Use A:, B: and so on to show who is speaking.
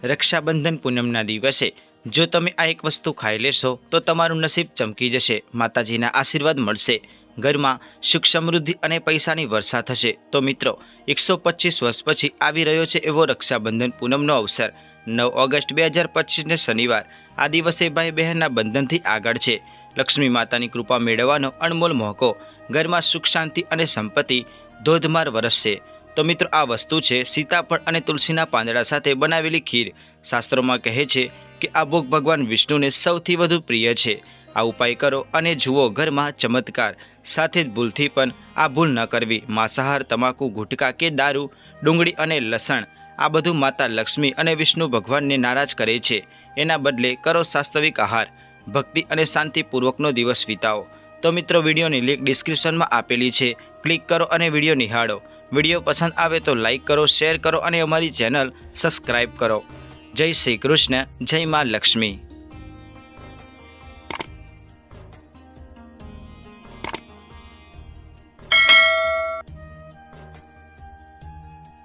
A: રક્ષાબંધન પૂનમના દિવસે જો તમે આ એક વસ્તુ ખાઈ લેશો તો તમારું નસીબ ચમકી જશે, માતાજીના આશીર્વાદ મળશે, ઘરમાં સુખ સમૃદ્ધિ અને પૈસાની વર્ષા થશે। તો મિત્રો 125 વર્ષ પછી આવી રહ્યો છે એવો રક્ષાબંધન પૂનમનો અવસર। 9 ઓગસ્ટ 2025ને શનિવાર આ દિવસે ભાઈ બહેનના બંધનથી આગળ છે। લક્ષ્મી માતાની કૃપા મેળવવાનો અણમોલ મોકો, ઘરમાં સુખ શાંતિ અને સંપત્તિ ધોધમાર વરસશે। તો મિત્રો આ વસ્તુ છે સીતાફળ અને તુલસીના પાંદડા સાથે બનાવેલી ખીર। શાસ્ત્રોમાં કહે છે કે આ ભોગ ભગવાન વિષ્ણુને સૌથી વધુ પ્રિય છે। આ ઉપાય કરો અને જુઓ ઘરમાં ચમત્કાર। સાથે જ ભૂલથી પણ આ ભૂલ ન કરવી। માંસાહાર, તમાકુ, ગુટકા કે દારૂ, ડુંગળી અને લસણ આ બધું માતા લક્ષ્મી અને વિષ્ણુ ભગવાનને નારાજ કરે છે। એના બદલે કરો સાત્વિક આહાર, ભક્તિ અને શાંતિપૂર્વકનો દિવસ વિતાવો। તો મિત્રો વિડીયોની લિંક ડિસ્ક્રિપ્શનમાં આપેલી છે, ક્લિક કરો અને વિડીયો નિહાળો। વિડીયો પસંદ આવે તો લાઇક કરો, શેર કરો અને અમારી ચેનલ સબસ્ક્રાઈબ કરો। જય શ્રી કૃષ્ણ, જય માં લક્ષ્મી।